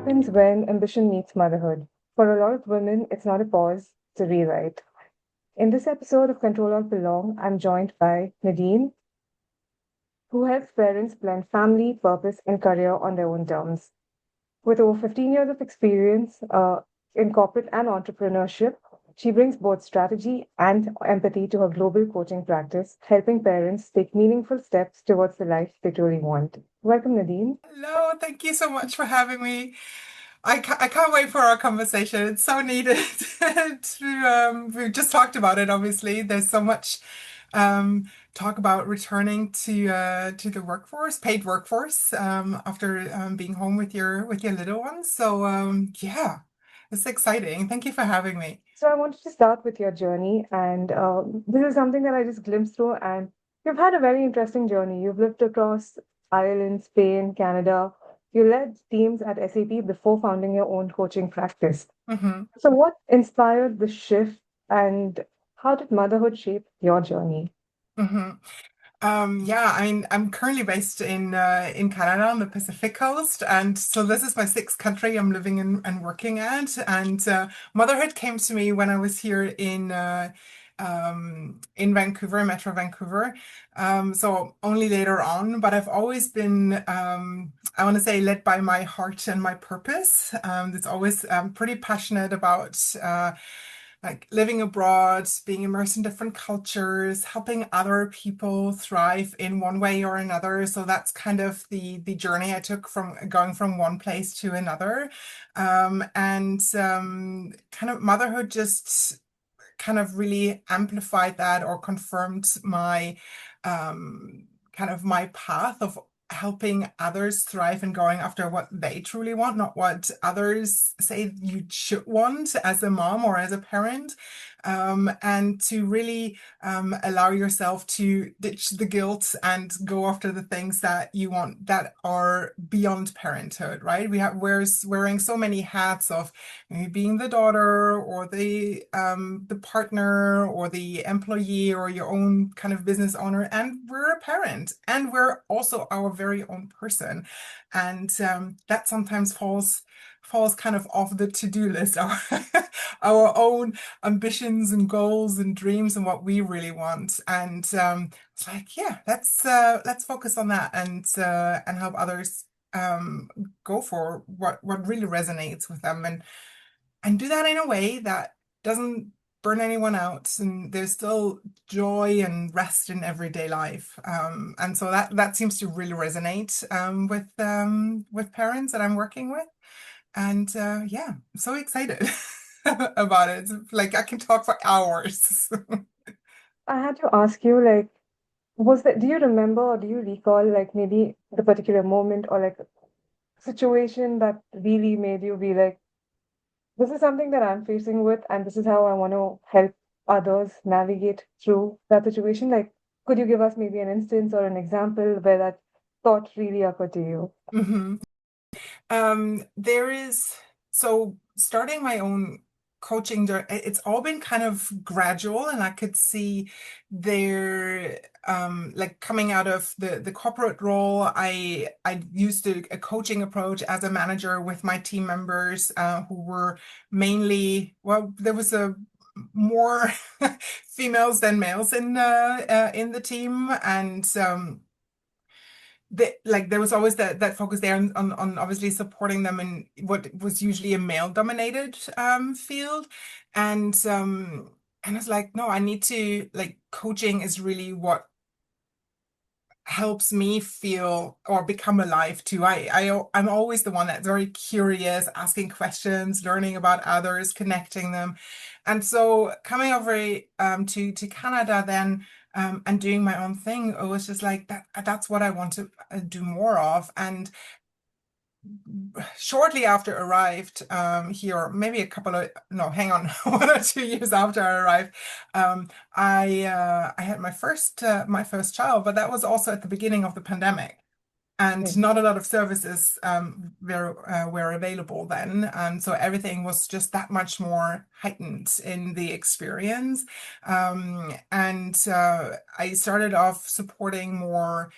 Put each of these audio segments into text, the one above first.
happens when ambition meets motherhood? For a lot of women, it's not a pause, it's a rewrite. In this episode of Control Alt Belong, I'm joined by Nadine, who helps parents blend family, purpose, and career on their own terms. With over 15 years of experience in corporate and entrepreneurship, she brings both strategy and empathy to her global coaching practice, helping parents take meaningful steps towards the life they truly want. Welcome, Nadine. Hello, thank you so much for having me. I can't wait for our conversation. It's so needed we've just talked about it, obviously. There's so much talk about returning to the workforce, paid workforce, after being home with your little ones. So yeah, it's exciting. Thank you for having me. So I wanted to start with your journey, and this is something that I just glimpsed through, and you've had a very interesting journey. You've lived across Ireland, Spain, Canada. You led teams at SAP before founding your own coaching practice. Mhm. So what inspired the shift, and how did motherhood shape your journey? Mhm. Yeah, I'm currently based in Canada on the Pacific Coast, and so this is my sixth country I'm living in and working at. And motherhood came to me when I was here in Vancouver, Metro Vancouver. So only later on, but I've always been I want to say led by my heart and my purpose. It's always pretty passionate about like living abroad, being immersed in different cultures, helping other people thrive in one way or another. So that's kind of the journey I took from going from one place to another. And kind of motherhood just kind of really amplified that or confirmed my kind of my path of helping others thrive and going after what they truly want, not what others say you should want as a mom or as a parent. And to really allow yourself to ditch the guilt and go after the things that you want that are beyond parenthood, right? Wearing so many hats of maybe being the daughter or the partner or the employee or your own kind of business owner, and we're a parent and we're also our very own person, and that sometimes falls kind of off the to-do list, our own ambitions and goals and dreams and what we really want. And it's like, yeah, let's focus on that and help others go for what really resonates with them, and do that in a way that doesn't burn anyone out, and there's still joy and rest in everyday life. And so that seems to really resonate with parents that I'm working with. And yeah, I'm so excited about it. Like I can talk for hours. I had to ask you, like, was that, do you remember or do you recall, like, maybe the particular moment or like situation that really made you be like, this is something that I'm facing with, and this is how I want to help others navigate through that situation? Like, could you give us maybe an instance or an example where that thought really occurred to you? Mhm. There is, so starting my own coaching, it's all been kind of gradual, and I could see there, like coming out of the corporate role, I used a coaching approach as a manager with my team members, who were mainly, well, there was a more females than males in the team, and like there was always that focus there on obviously supporting them in what was usually a male dominated field, and and it's like, no, I need to, like, coaching is really what helps me feel or become alive too. I'm always the one that's very curious, asking questions, learning about others, connecting them. And so coming over to Canada then, and doing my own thing, it was just like that's what I want to do more of. And shortly after arrived here, maybe a couple of, no, hang on, 1 or 2 years after I arrived, I had my first child, but that was also at the beginning of the pandemic. And Mhm. not a lot of services were available then, and so everything was just that much more heightened in the experience. And I started off supporting more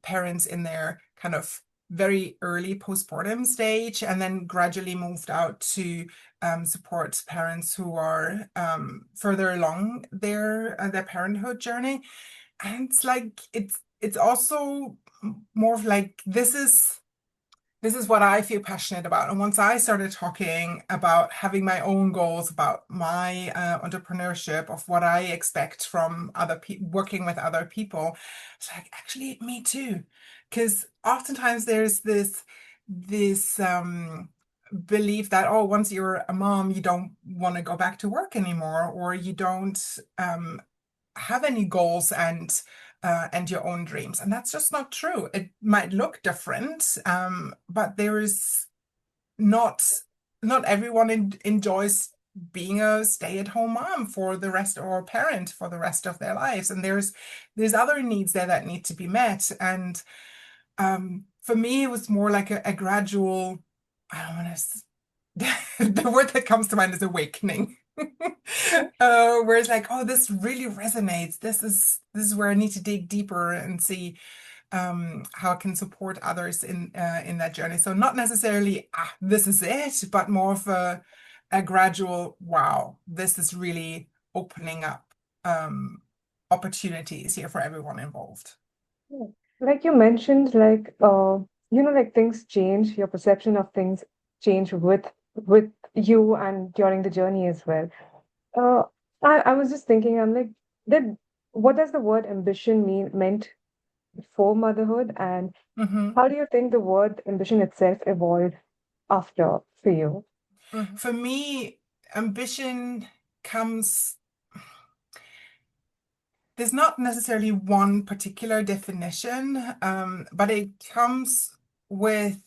parents in their kind of very early postpartum stage, and then gradually moved out to support parents who are further along their parenthood journey. And it's like it's also more of like this is what I feel passionate about. And once I started talking about having my own goals, about my entrepreneurship, of what I expect from other people, working with other people, it's like, actually, me too. Because oftentimes there's this belief that, oh, once you're a mom, you don't want to go back to work anymore, or you don't have any goals and your own dreams. And that's just not true. It might look different, but there is not everyone enjoys being a stay-at-home mom for the rest, or a parent for the rest of their lives. And there's other needs there that need to be met. And for me, it was more like a gradual, I don't want to, the word that comes to mind is awakening. Where it's like, oh, this really resonates. This is where I need to dig deeper and see how I can support others in that journey. So not necessarily, this is it, but more of a gradual, wow, this is really opening up opportunities here for everyone involved. Yeah. Like you mentioned, like like things change, your perception of things change with you and during the journey as well. Uh, I was just thinking, I'm like, did what does the word ambition meant for motherhood, and Mhm. how do you think the word ambition itself evolved after for you? For me, ambition comes, there's not necessarily one particular definition, but it comes with,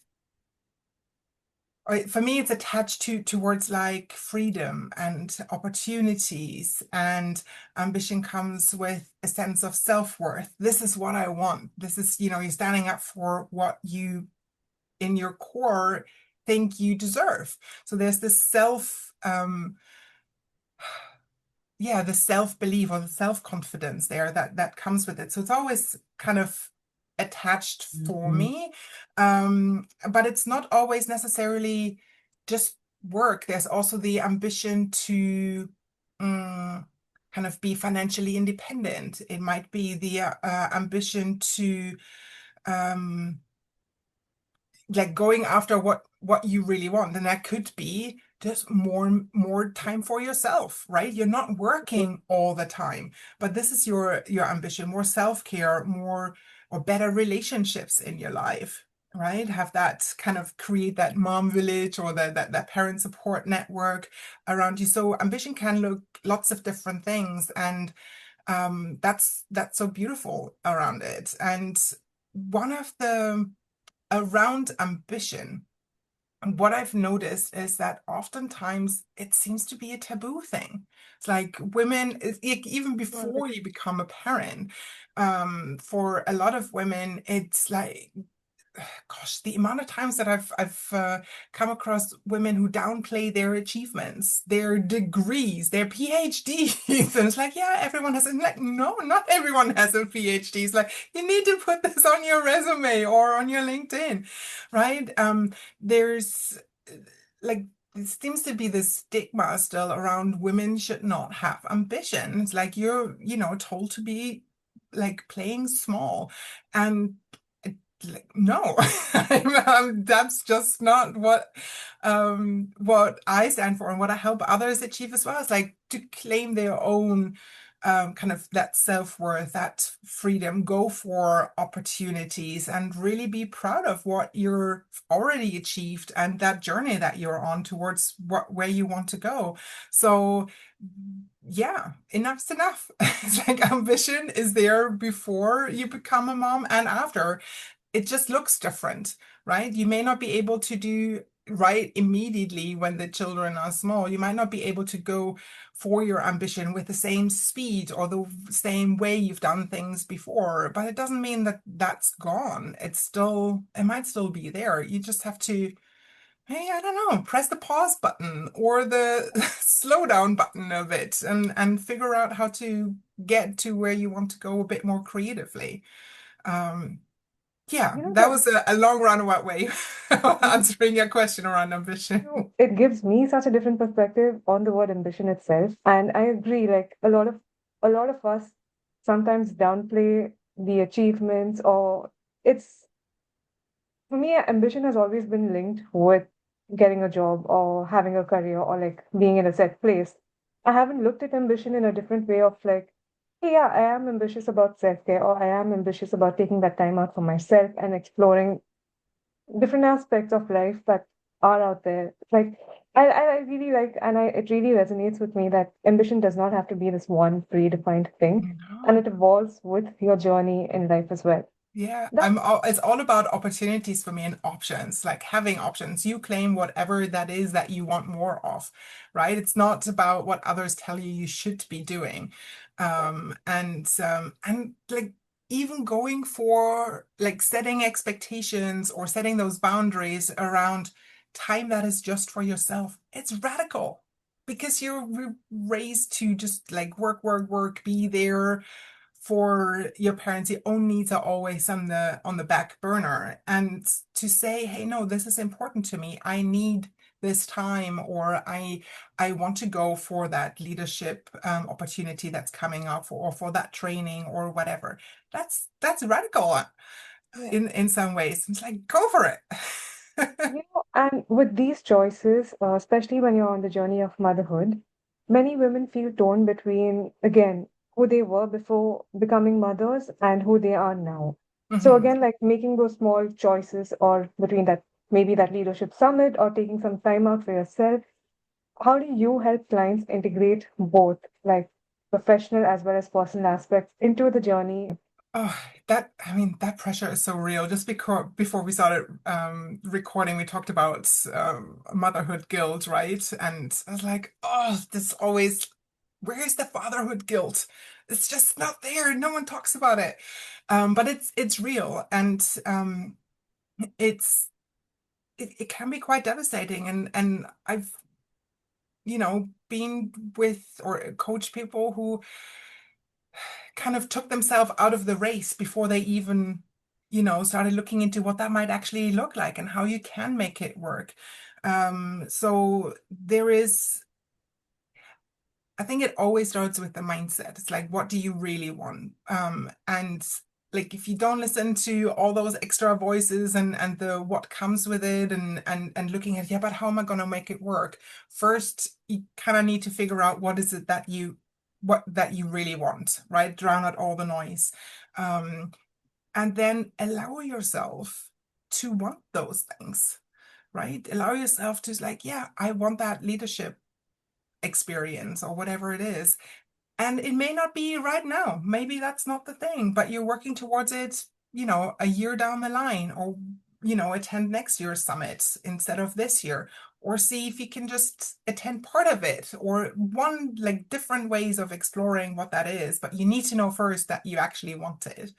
for me, it's attached towards like freedom and opportunities, and ambition comes with a sense of self-worth. This is what I want. This is, you're standing up for what you in your core think you deserve. So there's this the self-belief or the self-confidence there that comes with it. So it's always kind of attached for me. But it's not always necessarily just work. There's also the ambition to kind of be financially independent. It might be the ambition to um, like going after what you really want, and that could be just more time for yourself, right? You're not working all the time, but this is your ambition: more self-care, more or better relationships in your life, right? Have that kind of, create that mom village, or that parent support network around you. So ambition can look lots of different things, and that's so beautiful around it. And one of the around ambition, what I've noticed is that oftentimes it seems to be a taboo thing. It's like women, even before you become a parent, for a lot of women, it's like, gosh, the amount of times that I've come across women who downplay their achievements, their degrees, their PhDs, and it's like, yeah, everyone has. Like, no, not everyone has a PhD. It's like, you need to put this on your resume or on your LinkedIn, right? There's like, there seems to be this stigma still around women should not have ambition. It's like you're, told to be like playing small, and like, no, that's just not what I stand for, and what I help others achieve as well. It's like to claim their own kind of that self-worth, that freedom, go for opportunities, and really be proud of what you're already achieved and that journey that you're on towards where you want to go. So yeah, enough's enough. It's like ambition is there before you become a mom and after. It just looks different, right? You may not be able to do right immediately when the children are small. You might not be able to go for your ambition with the same speed or the same way you've done things before, but it doesn't mean that that's gone. It might still be there. You just have to, hey, I don't know, press the pause button or the slow down button of it, and figure out how to get to where you want to go a bit more creatively. Um, Yeah, You know, that was a long roundabout way of answering your question around ambition. it gives me such a different perspective on the word ambition itself. And I agree, like a lot of us sometimes downplay the achievements, or it's for me, ambition has always been linked with getting a job or having a career or like being in a set place. I haven't looked at ambition in a different way of like, hey, yeah, I am ambitious about self-care, or I am ambitious about taking that time out for myself and exploring different aspects of life that are out there. Like I really like, and it really resonates with me that ambition does not have to be this one predefined thing, and No. it evolves with your journey in life as well. Yeah, That it's all about opportunities for me and options, like having options. You claim whatever that is that you want more of, right? It's not about what others tell you you should be doing. And like even going for like setting expectations or setting those boundaries around time that is just for yourself. It's radical because you're raised to just like work, work, work, be there for your parents. Your own needs are always on the back burner, and to say, hey, no, this is important to me, I need this time, or I want to go for that leadership opportunity that's coming up, or for that training or whatever. That's radical yeah. in some ways. It's like, go for it. And with these choices, especially when you're on the journey of motherhood, many women feel torn between, again, who they were before becoming mothers and who they are now. So Mhm. again, like making those small choices or between that, maybe that leadership summit or taking some time out for yourself, how do you help clients integrate both, like professional as well as personal aspects into the journey? Oh, I mean, that pressure is so real. Just because before we started recording, we talked about motherhood guilt, right? And I was like, oh, this always, where's the fatherhood guilt? It's just not there. No one talks about it. But it's real, and it's it can be quite devastating. And I've, been with or coached people who kind of took themselves out of the race before they even, started looking into what that might actually look like and how you can make it work. So there is, I think it always starts with the mindset. It's like, what do you really want? And like, if you don't listen to all those extra voices and the what comes with it, and looking at, yeah, but how am I going to make it work? First, you kind of need to figure out what is it that you really want, right? Drown out all the noise. Um, and then allow yourself to want those things, right? Allow yourself to like, yeah, I want that leadership experience or whatever it is. And it may not be right now. Maybe that's not the thing, but you're working towards it, a year down the line, or, attend next year's summit instead of this year, or see if you can just attend part of it, or one like different ways of exploring what that is. But you need to know first that you actually want it,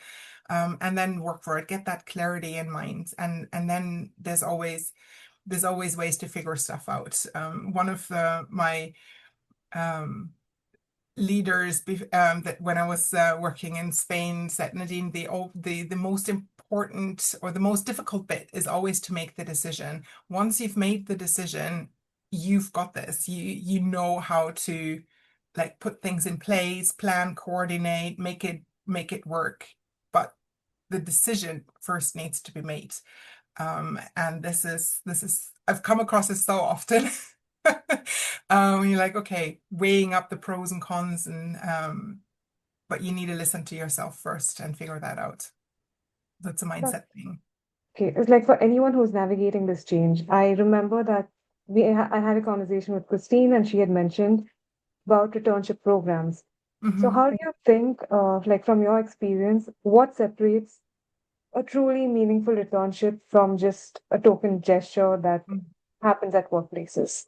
and then work for it, get that clarity in mind. And then there's always ways to figure stuff out. One of my um, leaders that when I was working in Spain said, Nadine, the most important or the most difficult bit is always to make the decision. Once you've made the decision, you've got this. You know how to like put things in place, plan, coordinate, make it work. But the decision first needs to be made. And this is I've come across this so often. You're like, okay, weighing up the pros and cons, and but you need to listen to yourself first and figure that out. That's a mindset thing. Okay, it's like for anyone who's navigating this change, I remember that I had a conversation with Christine, and she had mentioned about returnship programs. So, Hmm. how do you think, like from your experience, what separates a truly meaningful returnship from just a token gesture that happens at workplaces?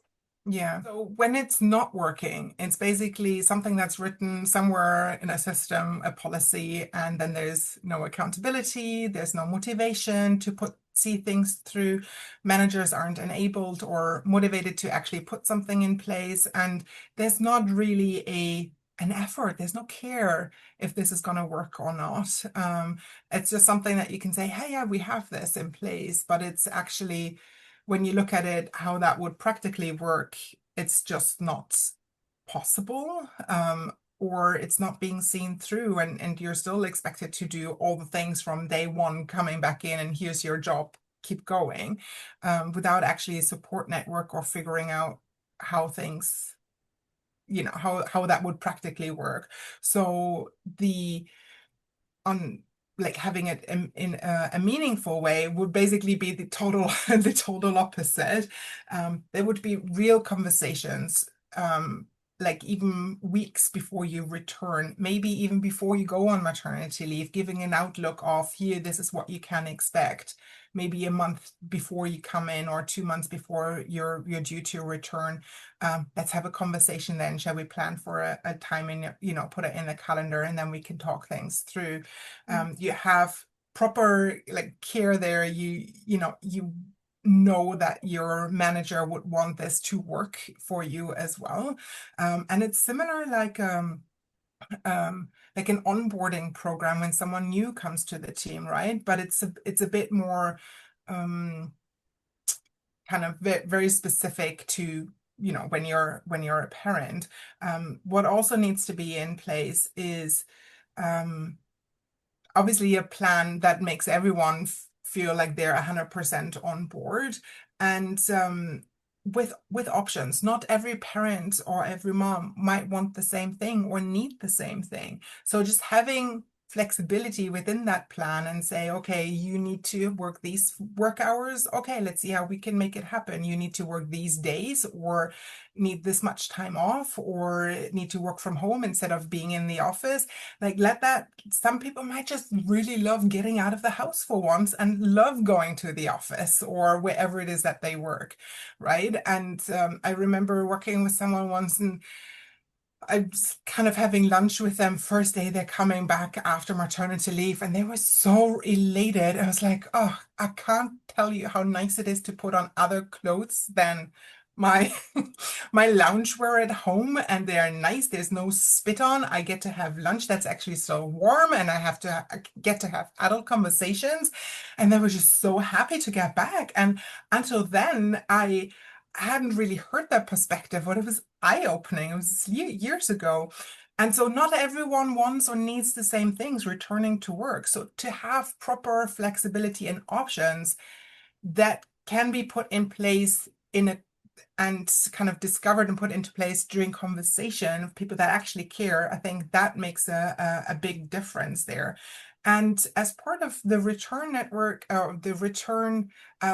Yeah. So when it's not working, it's basically something that's written somewhere in a system, a policy, and then there's no accountability, there's no motivation to see things through. Managers aren't enabled or motivated to actually put something in place, and there's not really an effort. There's no care if this is going to work or not. It's just something that you can say, hey, yeah, we have this in place, but it's actually, when you look at it, how that would practically work, it's just not possible. Or it's not being seen through, and you're still expected to do all the things from day one, coming back in and here's your job, keep going, without actually a support network or figuring out how things, how that would practically work. So the on like having it in a meaningful way would basically be the total the total opposite. There would be real conversations, like even weeks before you return, maybe even before you go on maternity leave, giving an outlook of, here, this is what you can expect. Maybe a month before you come in, or 2 months before you're due to return. Let's have a conversation then. Shall we plan for a time in, put it in the calendar, and then we can talk things through. You have proper like care there. You know that your manager would want this to work for you as well. And it's similar like an onboarding program when someone new comes to the team, right? But it's a bit more kind of very specific to, when you're a parent. What also needs to be in place is obviously a plan that makes everyone feel like they're 100% on board, and with options. Not every parent or every mom might want the same thing or need the same thing. So just having flexibility within that plan and say, okay, you need to work these work hours. Okay, let's see how we can make it happen. You need to work these days, or need this much time off, or need to work from home instead of being in the office. Like, some people might just really love getting out of the house for once and love going to the office or wherever it is that they work, right? And I remember working with someone once, and I was kind of having lunch with them first day they're coming back after maternity leave, and they were so elated. I was like, oh, I can't tell you how nice it is to put on other clothes than my my loungewear at home, and they're nice. There's no spit on. I get to have lunch that's actually so warm, and I get to have adult conversations. And they were just so happy to get back. And until then, I hadn't really heard that perspective, but it was eye-opening. It was years ago. And so not everyone wants or needs the same things returning to work. So to have proper flexibility and options that can be put in place and kind of discovered and put into place during conversation of people that actually care, I think that makes a big difference there. And as part of the return network, the return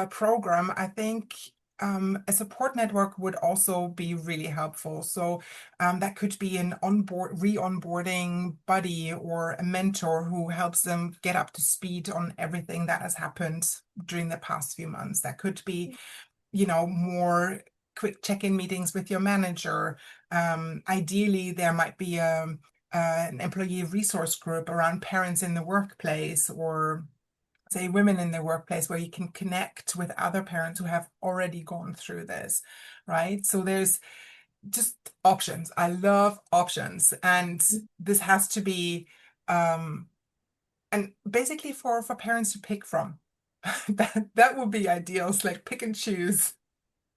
program, I think a support network would also be really helpful. So that could be an re-onboarding buddy or a mentor who helps them get up to speed on everything that has happened during the past few months. That could be, more quick check-in meetings with your manager. Ideally, there might be an employee resource group around parents in the workplace, or say women in the workplace, where you can connect with other parents who have already gone through this, right? So there's just options. I love options, and this has to be and basically for parents to pick from. That would be ideal. It's like pick and choose.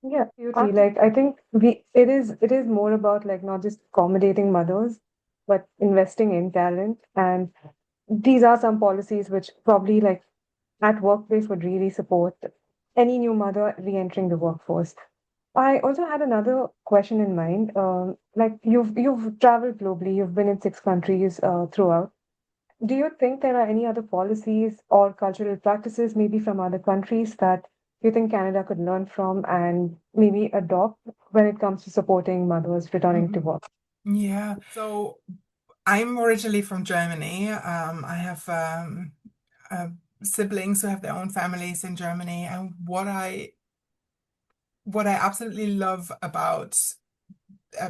Yeah, absolutely. Like I think it is more about like not just accommodating mothers, but investing in talent. And these are some policies which probably like at workplace would really support any new mother re-entering the workforce. I also had another question in mind. Like you've traveled globally, you've been in 6 countries throughout. Do you think there are any other policies or cultural practices, maybe from other countries, that you think Canada could learn from and maybe adopt when it comes to supporting mothers returning to Mhm. work? Yeah. So I'm originally from Germany. I have uh, siblings who have their own families in Germany, and what I absolutely love about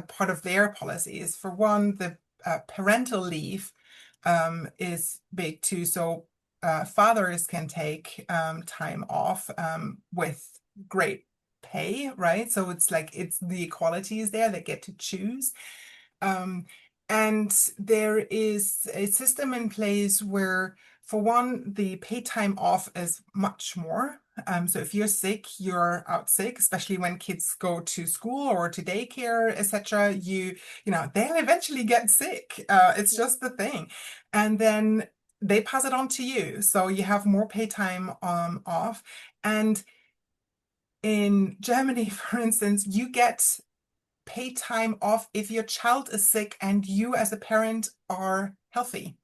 part of their policy is, for one, the parental leave is big too. So fathers can take time off with great pay, right? So it's like the equality is there. They get to choose. Um, And there is a system in place where, for one, the paid time off is much more. So if you're sick, you're out sick, especially when kids go to school or to daycare, etc. They'll eventually get sick. It's just the thing. And then they pass it on to you. So you have more paid time off. And in Germany, for instance, you get paid time off if your child is sick and you as a parent are healthy.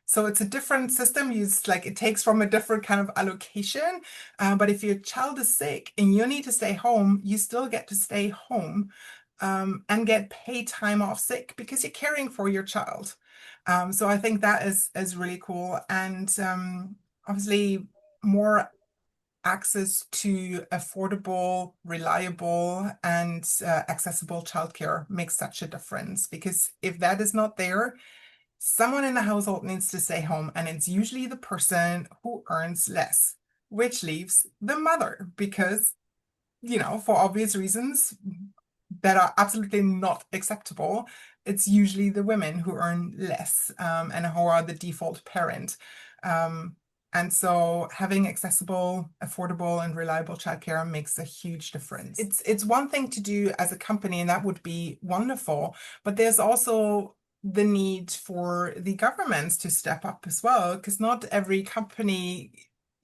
So it's a different system. It takes from a different kind of allocation. But if your child is sick and you need to stay home, you still get to stay home and get paid time off sick because you're caring for your child. So I think that is really cool. And obviously more access to affordable, reliable, and accessible childcare makes such a difference. Because if that is not there, someone in the household needs to stay home, and it's usually the person who earns less, which leaves the mother because, for obvious reasons that are absolutely not acceptable, it's usually the women who earn less and who are the default parent. And so having accessible, affordable, and reliable childcare makes a huge difference. It's one thing to do as a company, and that would be wonderful, but there's also the need for the governments to step up as well, because not every company,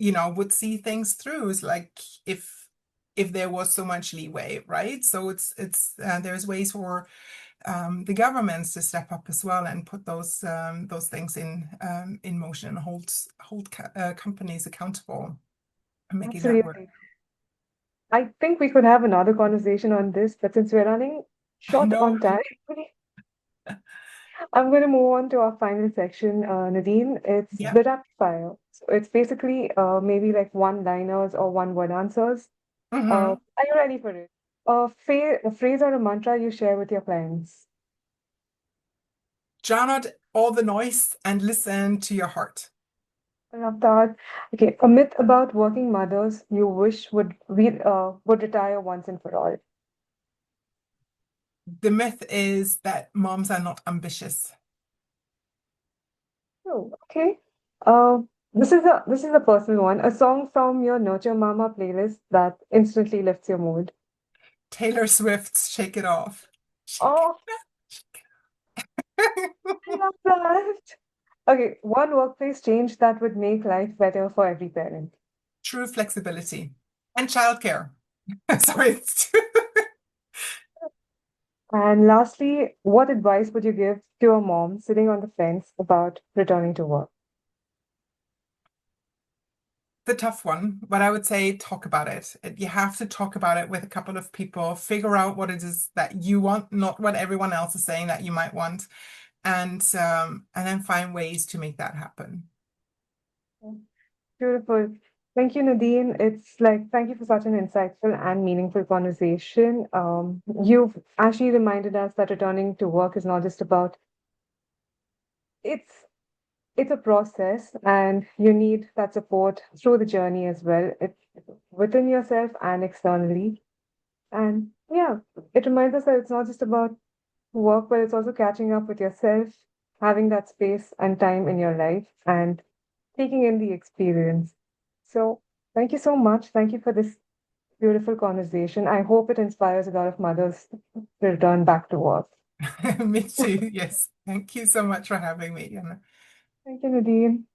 would see things through. It's like if there was so much leeway, right? So there's ways for the governments to step up as well and put those things in motion, hold companies accountable and making that work. Absolutely. I think we could have another conversation on this, but since we're running short No, on time, I'm going to move on to our final section, Nadine. It's yeah. the rapid fire. So it's basically maybe like one-liners or one-word answers. Mm-hmm. Are you ready for it? A phrase or a mantra you share with your clients. Drown out all the noise and listen to your heart. I love that. Okay, a myth about working mothers you wish would retire once and for all. The myth is that moms are not ambitious. Oh, okay. Uh, this is a personal one. A song from your Nurture Mama playlist that instantly lifts your mood. Taylor Swift's Shake It Off. Shake Oh, it. I love that. Okay, one workplace change that would make life better for every parent. True flexibility and childcare. Sorry, it's And lastly, what advice would you give to a mom sitting on the fence about returning to work? the tough one, but I would say talk about it. You have to talk about it with a couple of people, figure out what it is that you want, not what everyone else is saying that you might want, and then find ways to make that happen. Beautiful. Thank you, Nadine. Thank you for such an insightful and meaningful conversation. You've actually reminded us that returning to work is not just about, it's it's a process and you need that support through the journey as well. It's within yourself and externally. And yeah, it reminds us that it's not just about work, but it's also catching up with yourself, having that space and time in your life, and taking in the experience. So, thank you so much. Thank you for this beautiful conversation. I hope it inspires a lot of mothers to return back to work. Me too. Yes. Thank you so much for having me. Thank you, Nadine.